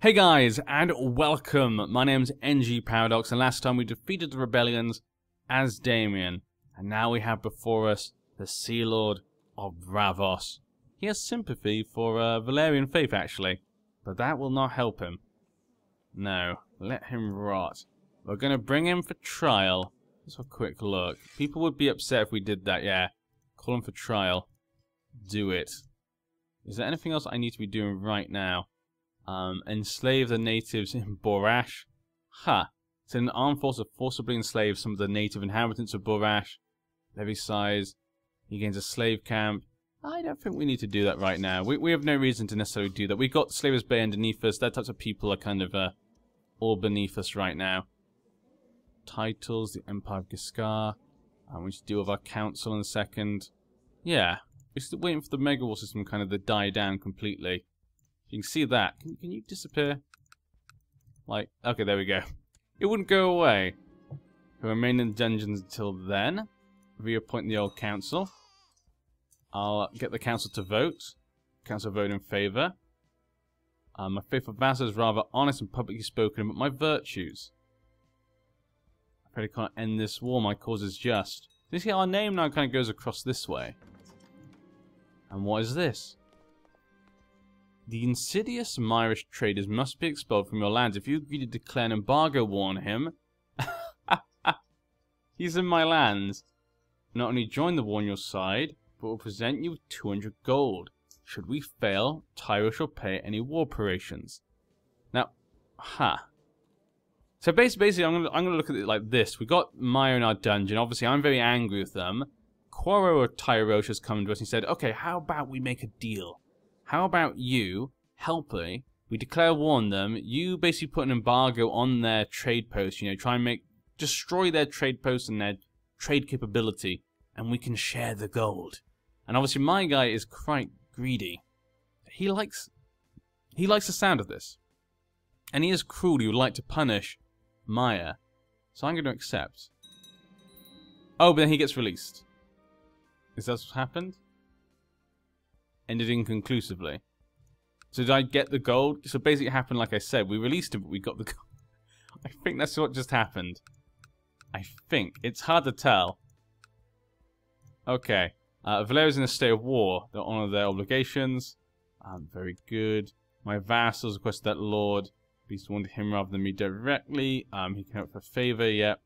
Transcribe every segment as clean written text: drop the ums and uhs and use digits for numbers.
Hey guys, and welcome. My name's NG Paradox, and last time we defeated the rebellions as Damien, and now we have before us the Sea Lord of Bravos. He has sympathy for Valyrian faith, actually, but that will not help him. No, let him rot. We're going to bring him for trial. Let's have a quick look. People would be upset if we did that, yeah. Call him for trial. Do it. Is there anything else I need to be doing right now? Enslave the natives in Borash. So an armed force of forcibly enslave some of the native inhabitants of Borash. Levy size. He gains a slave camp. I don't think we need to do that right now. We have no reason to necessarily do that. We've got Slavers Bay underneath us. That types of people are kind of all beneath us right now. Titles, the Empire of Giscard. We should deal with our council in a second. Yeah, we're still waiting for the Mega War system kind of to die down completely. You can see that. Can you disappear? Like, okay, there we go. It wouldn't go away. We'll remain in the dungeons until then. Reappoint the old council. I'll get the council to vote. Council vote in favour. My faithful vassal is rather honest and publicly spoken about my virtues. I probably can't end this war. My cause is just. You see, our name now kind of goes across this way. And what is this? The insidious Myrish traders must be expelled from your lands. If you agree to declare an embargo war on him, he's in my lands. Not only join the war on your side, but will present you with 200 gold. Should we fail, Tyro shall pay any war reparations. Now, So basically, I'm gonna look at it like this. We got Maya in our dungeon. Obviously, I'm very angry with them. Quoro or Tyro has come to us and said, "Okay, how about we make a deal? How about you help me? We declare war on them. You basically put an embargo on their trade posts. You know, try and destroy their trade posts and their trade capability, and we can share the gold." And obviously, my guy is quite greedy. He likes the sound of this, and he is cruel. He would like to punish Maya, so I'm going to accept. Oh, but then he gets released. Is that what happened? Ended inconclusively. So did I get the gold? So basically it happened like I said. We released him, but we got the gold. I think that's what just happened. I think. It's hard to tell. Okay. Valeria's in a state of war. They'll honor their obligations. Very good. My vassals requested that Lord Beast wanted him rather than me directly. He can hope for favor, yep.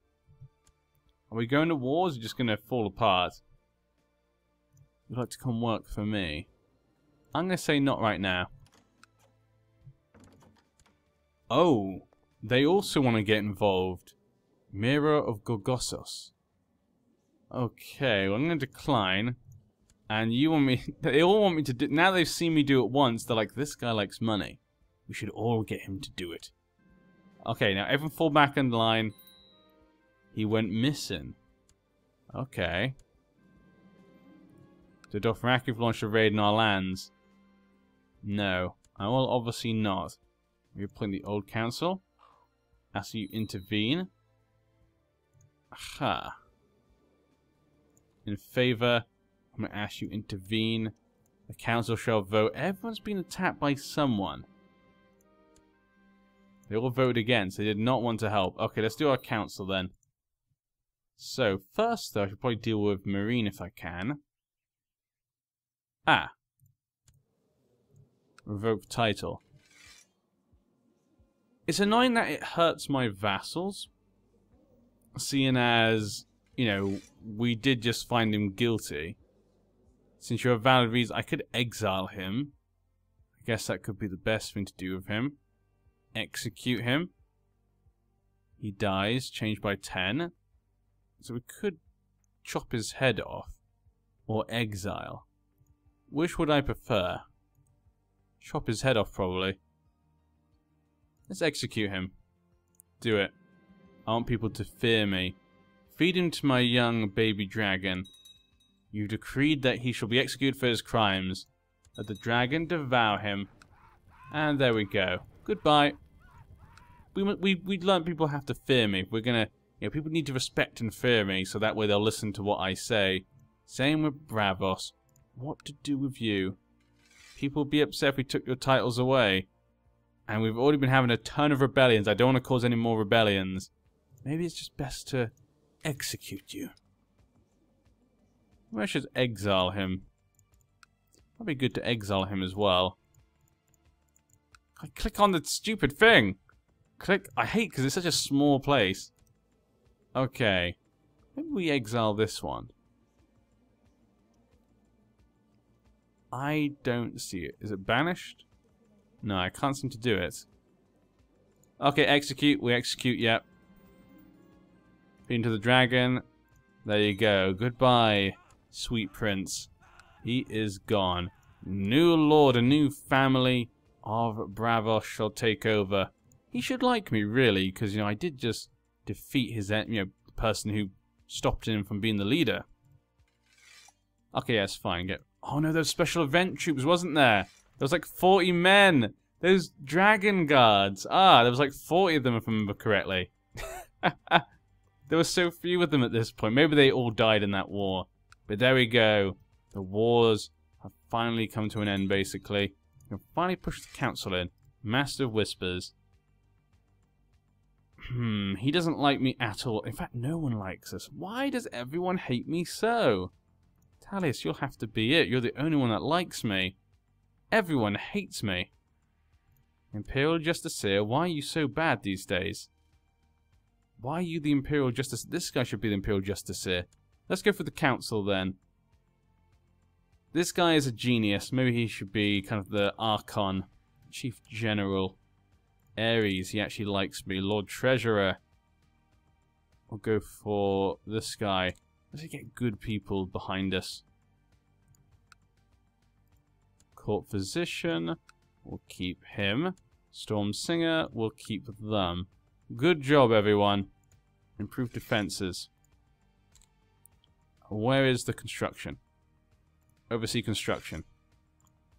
Are we going to war, or is it just going to fall apart? You'd like to come work for me? I'm going to say not right now. Oh, they also want to get involved. Mirror of Gorgosos. Okay, well I'm going to decline. And you want me... They all want me to do... Now they've seen me do it once, they're like, this guy likes money. We should all get him to do it. Okay, now everyone fall back in line. He went missing. Okay. So Dothraki have launched a raid in our lands. No, I will obviously not. Reappoint the old council. Ask you intervene. Aha. In favour, I'm going to ask you intervene. The council shall vote. Everyone's been attacked by someone. They all voted against. They did not want to help. Okay, let's do our council then. So, first though, I should probably deal with Marine if I can. Revoke title. It's annoying that it hurts my vassals, seeing as, you know, we did just find him guilty. Since you're a valid reason, I could exile him. I guess that could be the best thing to do with him. Execute him. He dies, change by 10. So we could chop his head off, or exile. Which would I prefer? Chop his head off, probably. Let's execute him. Do it. I want people to fear me. Feed him to my young baby dragon. You decreed that he shall be executed for his crimes. Let the dragon devour him. And there we go. Goodbye. We learned people have to fear me. We're gonna... You know, people need to respect and fear me, so that way they'll listen to what I say. Same with Bravos. What to do with you? People would be upset if we took your titles away. And we've already been having a ton of rebellions. I don't want to cause any more rebellions. Maybe it's just best to execute you. Maybe I should exile him. That'd be good to exile him as well. I click on the stupid thing. Click. I hate because it's such a small place. Okay. Maybe we exile this one. I don't see it. Is it banished? No, I can't seem to do it. Okay, execute. We execute, yep. Into the dragon. There you go. Goodbye, sweet prince. He is gone. New lord, a new family of Bravos shall take over. He should like me, really, because, I did just defeat his, the person who stopped him from being the leader. Okay, that's fine. Oh no, those special event troops, wasn't there? There was like 40 men. Those dragon guards. There was like 40 of them, if I remember correctly. There were so few of them at this point. Maybe they all died in that war. But there we go. The wars have finally come to an end, basically. We can finally push the council in. Master of Whispers. He doesn't like me at all. In fact, no one likes us. Why does everyone hate me so? Talis, you'll have to be it. You're the only one that likes me. Everyone hates me. Imperial Justiciar, why are you so bad these days? Why are you the Imperial Justiciar? This guy should be the Imperial Justiciar. Let's go for the Council then. This guy is a genius. Maybe he should be kind of the Archon. Chief General. Ares, he actually likes me. Lord Treasurer. We'll go for this guy. Let's get good people behind us. Court Physician. We'll keep him. Storm Singer. We'll keep them. Good job, everyone. Improved defenses. Where is the construction? Oversee construction.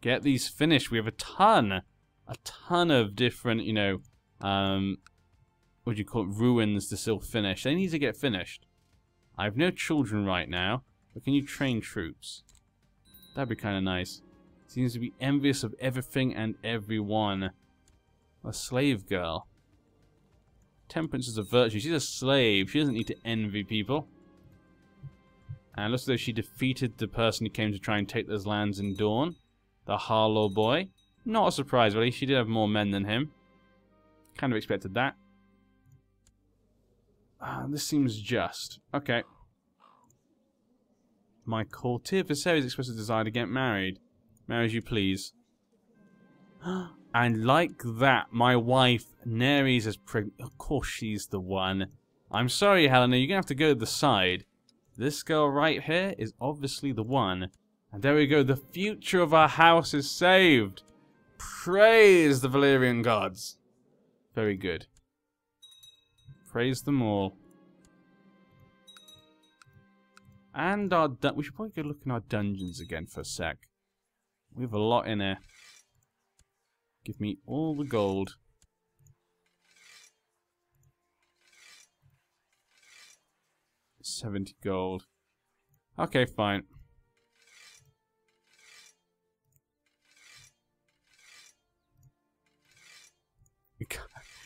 Get these finished. We have a ton of different, what do you call it, ruins to still finish. They need to get finished. I have no children right now, but can you train troops? That'd be kind of nice. Seems to be envious of everything and everyone. A slave girl. Temperance is a virtue. She's a slave. She doesn't need to envy people. And it looks as though she defeated the person who came to try and take those lands in Dawn. The Harlow boy. Not a surprise, really. She did have more men than him. Kind of expected that. This seems just. Okay. My courtier Viserys expressed a desire to get married. Marry as you please. And like that, my wife, Nerys, is pregnant. Of course she's the one. I'm sorry, Helena, you're going to have to go to the side. This girl right here is obviously the one. And there we go, the future of our house is saved. Praise the Valyrian gods. Very good. Praise them all. And we should probably go look in our dungeons again for a sec. We have a lot in here. Give me all the gold. $70 gold. Okay, fine.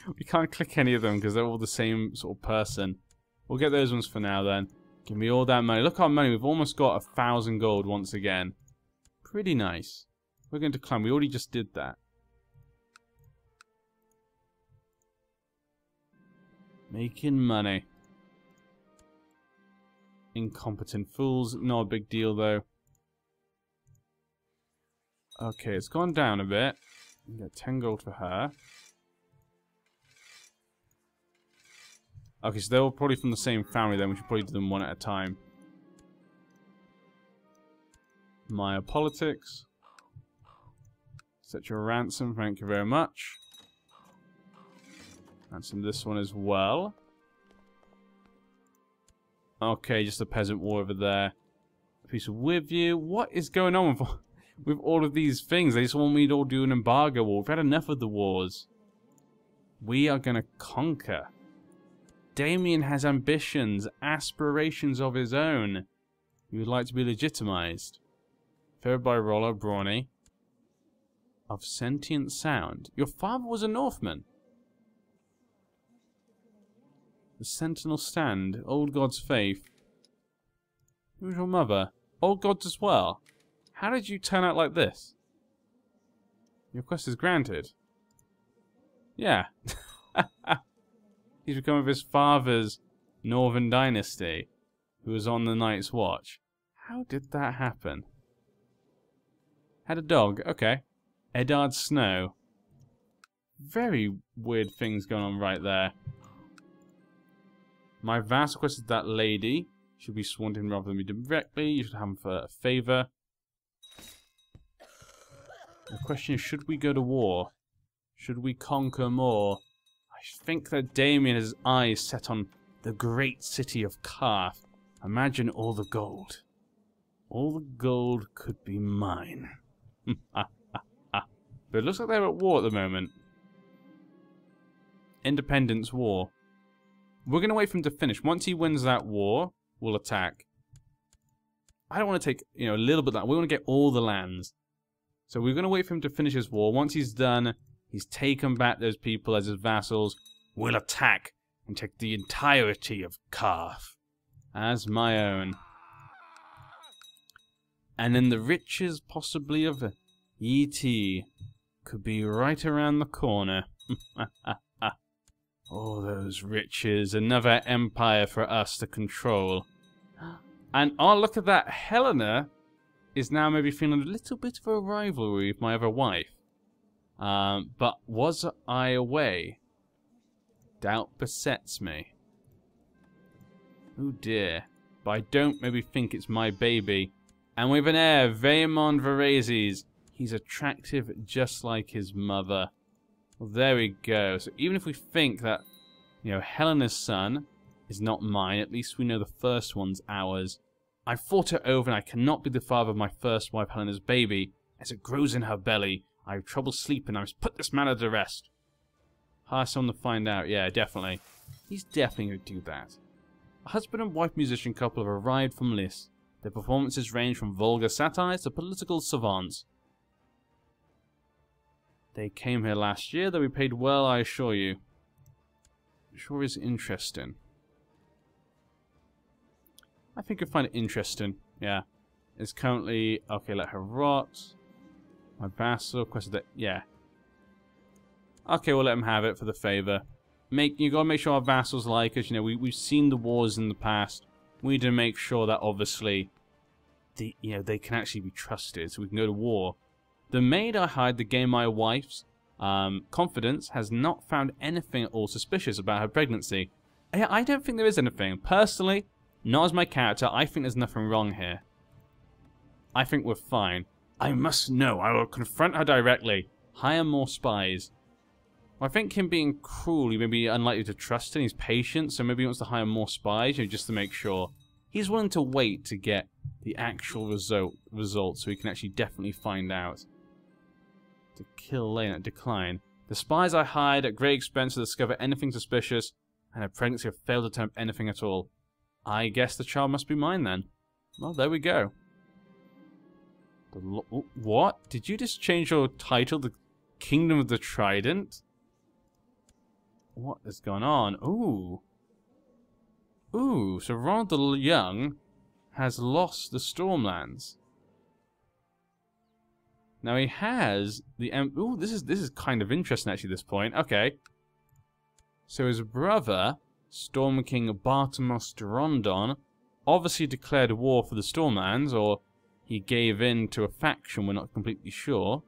We can't click any of them because they're all the same sort of person. We'll get those ones for now then. Give me all that money. Look at our money. We've almost got 1,000 gold once again. Pretty nice. We're going to climb. We already just did that. Making money. Incompetent fools. Not a big deal though. Okay, it's gone down a bit. We get 10 gold for her. Okay, so they're all probably from the same family then. We should probably do them one at a time. Maya politics. Set your ransom, thank you very much. Ransom this one as well. Okay, just a peasant war over there. Peace with you. What is going on with all of these things? They just want me to all do an embargo war. We've had enough of the wars. We are going to conquer. Damien has ambitions, aspirations of his own. He would like to be legitimized. Favored by Rollo, Brawny. of sentient sound. Your father was a Northman. The Sentinel Stand. Old God's Faith. Who's your mother? Old Gods as well. How did you turn out like this? Your request is granted. Yeah. He's become of his father's Northern dynasty, who was on the Night's Watch. How did that happen? Had a dog. Okay. Eddard Snow. Very weird things going on right there. My vassal requested that lady should be sworn in rather than me directly. You should have him for a favour. The question is, should we go to war? Should we conquer more? I think that Damien has his eyes set on the great city of Karth. Imagine all the gold. All the gold could be mine. But it looks like they're at war at the moment. Independence War. We're going to wait for him to finish. Once he wins that war, we'll attack. I don't want to take, a little bit of that. We want to get all the lands. So we're going to wait for him to finish his war. Once he's done, he's taken back those people as his vassals. We'll attack and take the entirety of Karth as my own. And then the riches, possibly, of E.T. could be right around the corner. All those riches, another empire for us to control. And oh, look at that. Helena is now maybe feeling a little bit of a rivalry with my other wife. But was I away? Doubt besets me. Oh dear. But I don't maybe think it's my baby. And we have an heir, Vaemond Varazes. He's attractive just like his mother. Well, there we go. So even if we think that, Helena's son is not mine, at least we know the first one's ours. I fought her over and I cannot be the father of my first wife, Helena's baby. As it grows in her belly, I have trouble sleeping. I must put this man to rest. Hire someone to find out. Yeah, definitely. He's definitely going to do that. A husband and wife musician couple have arrived from Lys. Their performances range from vulgar satires to political savants. They came here last year. They'll be paid well, I assure you. Sure is interesting. I think you'll find it interesting. Yeah. It's currently... Okay, let her rot. My vassal requested that... Yeah. Okay, we'll let him have it for the favour. You gotta make sure our vassals like us. We've seen the wars in the past. We need to make sure that, obviously, they can actually be trusted, so we can go to war. The maid I hired to gain my wife's confidence has not found anything at all suspicious about her pregnancy. I don't think there is anything. Personally, not as my character, I think there's nothing wrong here. I think we're fine. I must know. I will confront her directly. Hire more spies. Well, I think him being cruel, he may be unlikely to trust him. He's patient, so maybe he wants to hire more spies, just to make sure. He's willing to wait to get the actual result so he can actually definitely find out. To kill Lane, decline. The spies I hired at great expense to discover anything suspicious, and her pregnancy have failed to turn up anything at all. I guess the child must be mine then. Well, there we go. What? Did you just change your title to Kingdom of the Trident? What has gone on? Ooh. Ooh, so Ronald the Young has lost the Stormlands. Now he has the... Ooh, this is kind of interesting actually at this point. Okay. So his brother, Storm King Bartamos Durondon, obviously declared war for the Stormlands, or he gave in to a faction, we're not completely sure.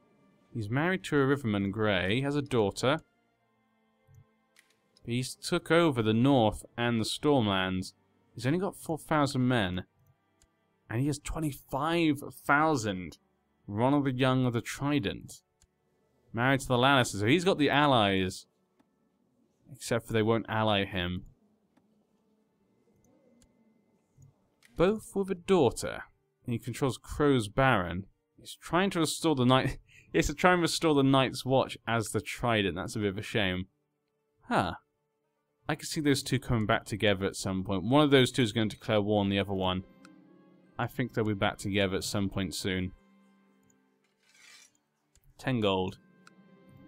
He's married to a Riverman Grey, he has a daughter. He's took over the North and the Stormlands. He's only got 4,000 men. And he has 25,000. Ronald the Young of the Trident. Married to the Lannisters. So he's got the allies. Except for they won't ally him. Both with a daughter. And he controls Crow's Baron. He's trying to restore the Night... He has to try and restore the Night's Watch as the Trident. That's a bit of a shame. Huh. I can see those two coming back together at some point. One of those two is going to declare war on the other one. I think they'll be back together at some point soon. 10 gold.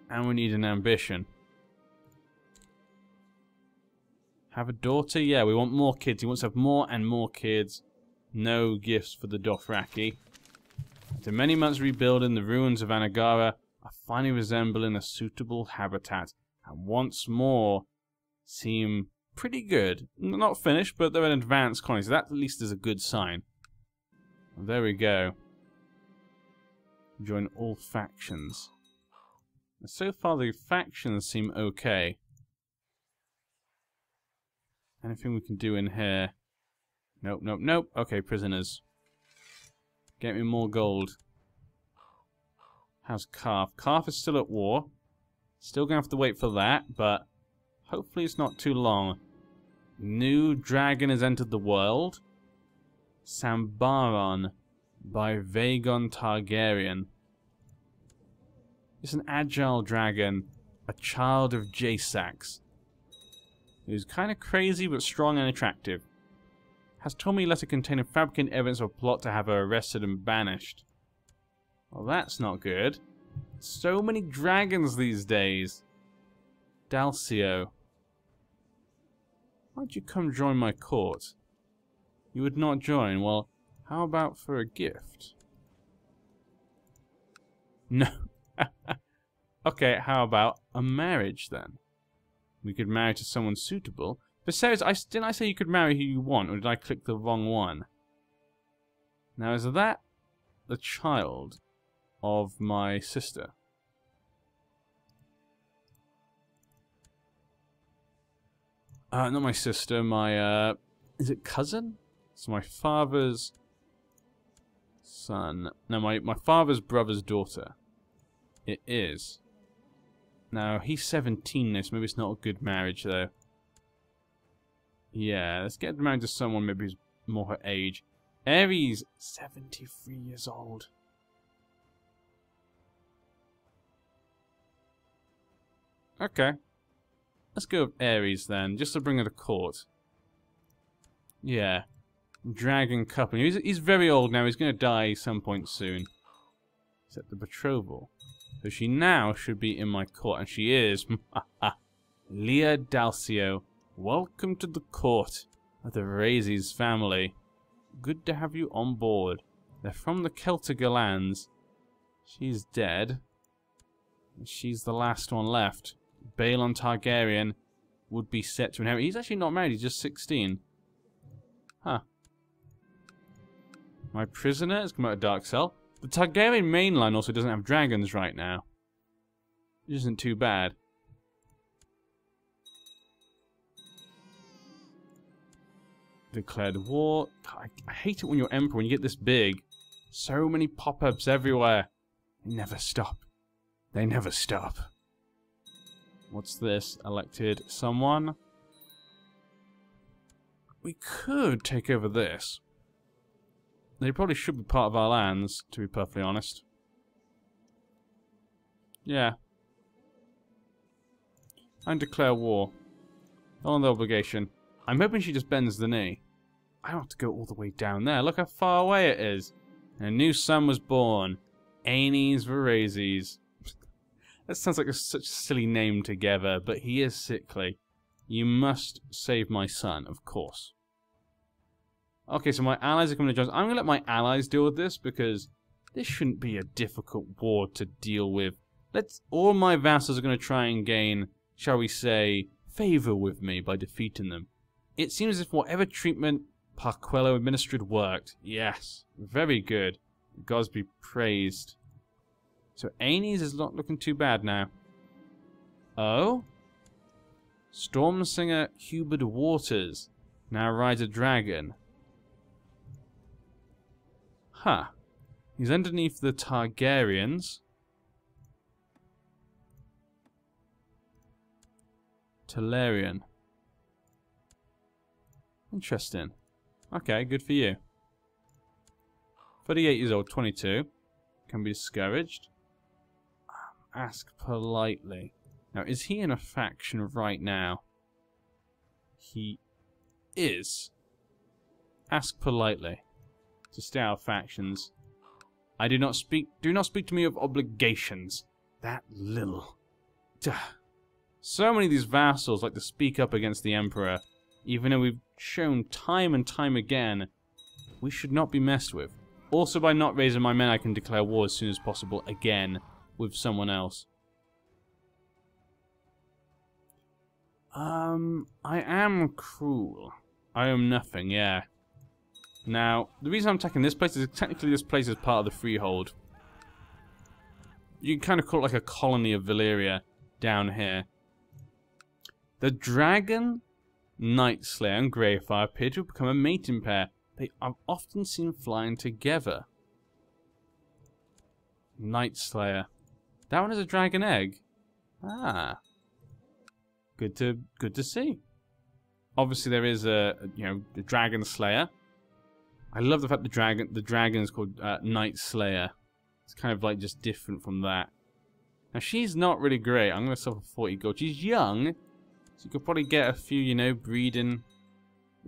And we need an ambition. Have a daughter? Yeah, we want more kids. He wants to have more and more kids. No gifts for the Dothraki. After many months rebuilding, the ruins of Anagara are finally resembling a suitable habitat. And once more seem pretty good. Not finished, but they're an advanced colony, so that at least is a good sign. There we go. Join all factions. So far the factions seem okay. Anything we can do in here? Nope, nope, nope. Okay, prisoners. Get me more gold. How's Karth? Karth is still at war. Still gonna have to wait for that, but hopefully it's not too long. New dragon has entered the world. Sambaron by Vagon Targaryen. It's an agile dragon, a child of Jasax. Who's kind of crazy but strong and attractive. Has told me letter containing fabricated evidence of a plot to have her arrested and banished. Well, that's not good. So many dragons these days. Dalcio. Why'd you come join my court? You would not join. Well, how about for a gift? No. Okay, how about a marriage then? We could marry to someone suitable. But Sarah, didn't I say you could marry who you want, or did I click the wrong one? Now, is that the child of my sister? Not my sister, my, is it cousin? It's my father's son. No, my father's brother's daughter. It is. Now, he's 17 now, so maybe it's not a good marriage, though. Yeah, let's get married to someone maybe who's more her age. Ares, 73 years old. Okay. Let's go with Ares then, just to bring her to court. Yeah. Dragon couple. He's very old now, he's going to die some point soon. Except the betrothal. So she now should be in my court, and she is. Leah Dalcio. Welcome to the court of the Razi's family. Good to have you on board. They're from the Celtic lands. She's dead. She's the last one left. Balon Targaryen would be set to inherit. He's actually not married, he's just 16. Huh. My prisoner has come out of Dark Cell. The Targaryen mainline also doesn't have dragons right now. Which isn't too bad. Declared war. I hate it when you're emperor, when you get this big. So many pop-ups everywhere. They never stop. They never stop. What's this? Elected someone. We could take over this. They probably should be part of our lands, to be perfectly honest. Yeah. And declare war. On the obligation. I'm hoping she just bends the knee. I don't have to go all the way down there. Look how far away it is. And a new son was born. Aenys Varazes. That sounds like such a silly name together, but he is sickly. You must save my son, of course. Okay, so my allies are coming to join us. I'm going to let my allies deal with this, because this shouldn't be a difficult war to deal with. All my vassals are going to try and gain, shall we say, favor with me by defeating them. It seems as if whatever treatment Parquello administered worked. Yes, very good. The gods be praised. So Aenys is not looking too bad now. Oh? Stormsinger Hubert Waters now rides a dragon. Huh. He's underneath the Targaryens. Talarian. Interesting. Okay, good for you. 38 years old, 22. Can be discouraged. Ask politely. Now, is he in a faction right now? He is. Ask politely. To stay out of factions. Do not speak to me of obligations. That little. Duh. So many of these vassals like to speak up against the Emperor, even though we've shown time and time again we should not be messed with. Also, by not raising my men, I can declare war as soon as possible again with someone else. I am cruel. I am nothing, yeah. Now, the reason I'm attacking this place is technically this place is part of the Freehold. You can kind of call it like a colony of Valyria down here. The Dragon, Night Slayer, and Greyfire appear to have become a mating pair. They are often seen flying together. Night Slayer. That one is a dragon egg. Ah. Good to see. Obviously there is a the Dragon Slayer. I love the fact the dragon is called Night Slayer. It's kind of like just different from that. Now she's not really great. I'm gonna sell for 40 gold. She's young, so you could probably get a few, a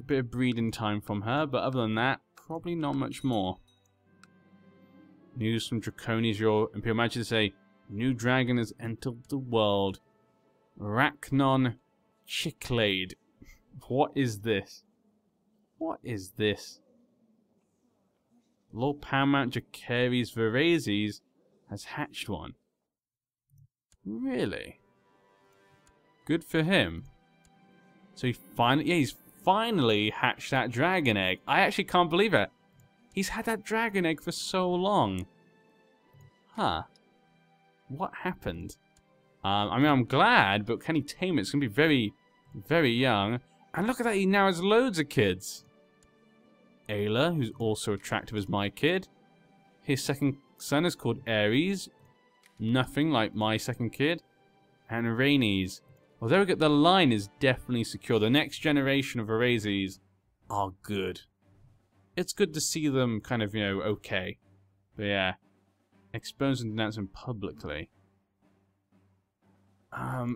bit of breeding time from her. But other than that, probably not much more. News from Draconis, your Imperial Majesty say, new dragon has entered the world. Rachnon Chicklade. What is this? What is this? Lord Paramount Jacaries Varazes has hatched one. Really? Good for him. So he's finally hatched that dragon egg. I actually can't believe it. He's had that dragon egg for so long. Huh. What happened? I mean, I'm glad, but can he tame it? It's going to be very, very young. And look at that, he now has loads of kids. Ayla, who's also attractive as my kid. His second son is called Ares. Nothing like my second kid. And Rhaenys. Well, there we go. The line is definitely secure. The next generation of Varazes are good. It's good to see them kind of, okay. But yeah. Expose and denounce them publicly.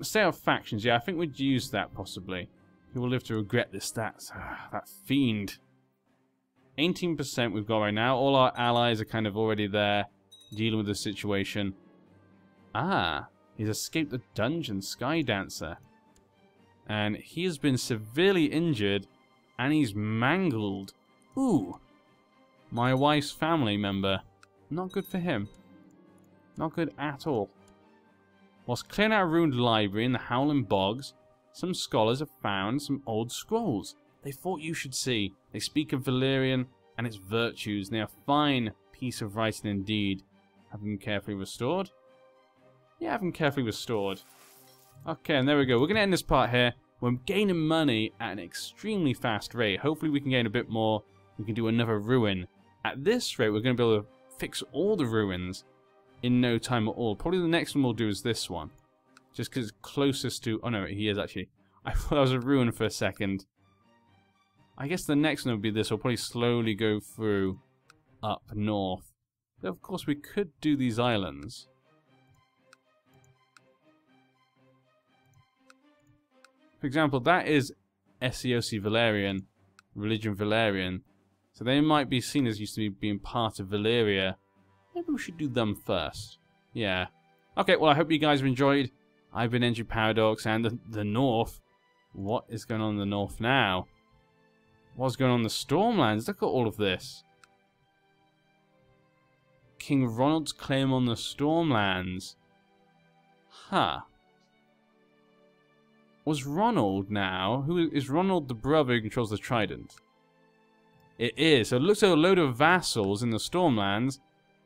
Stay out of factions. Yeah, I think we'd use that possibly. He will live to regret this. That fiend. 18% we've got right now. All our allies are kind of already there, dealing with the situation. Ah, he's escaped the dungeon, Sky Dancer. And he has been severely injured, and he's mangled. Ooh. My wife's family member. Not good for him. Not good at all. Whilst clearing out a ruined library in the Howling Bogs, some scholars have found some old scrolls they thought you should see. They speak of Valyrian and its virtues, and they are a fine piece of writing indeed. Have them carefully restored? Yeah, have them carefully restored. Okay, and there we go. We're going to end this part here. We're gaining money at an extremely fast rate. Hopefully we can gain a bit more. We can do another ruin. At this rate, we're going to be able to fix all the ruins in no time at all. Probably the next one we'll do is this one. Just because it's closest to... Oh no, he is actually. I thought that was a ruin for a second. I guess the next one would be this. We'll probably slowly go through up north. But of course we could do these islands. For example, that is SEOC Valyrian, Religion Valyrian. So they might be seen as used to be being part of Valyria. Maybe we should do them first. Yeah. Okay, well I hope you guys have enjoyed. I've been NG Paradox, and the north. What is going on in the north now? What's going on in the Stormlands? Look at all of this. King Ronald's claim on the Stormlands. Huh. Was Ronald now? Who is Ronald the brother who controls the Trident? It is. So it looks like a load of vassals in the Stormlands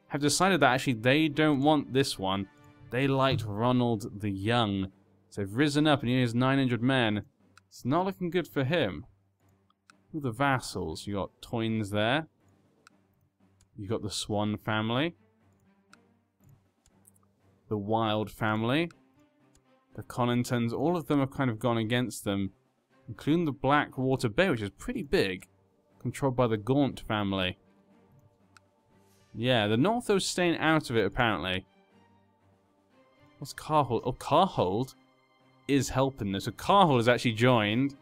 have decided that actually they don't want this one. They liked Ronald the Young. So they've risen up and he has 900 men. It's not looking good for him. Who are the vassals? You got Toynes there. You got the Swan family. The Wild family. The Conantons. All of them have kind of gone against them. Including the Blackwater Bay, which is pretty big. Controlled by the Gaunt family. Yeah, the North is staying out of it apparently. What's Carhold? Oh, Carhold is helping this. So Carhold has actually joined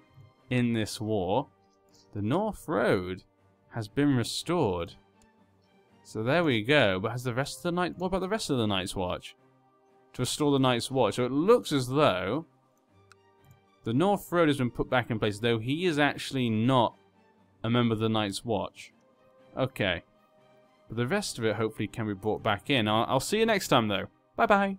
in this war. The North Road has been restored. So there we go. But has the rest of the night... What about the rest of the Night's Watch? To restore the Night's Watch. So it looks as though the North Road has been put back in place, though he is actually not a member of the Night's Watch. Okay. But the rest of it hopefully can be brought back in. I'll see you next time, though. Bye-bye.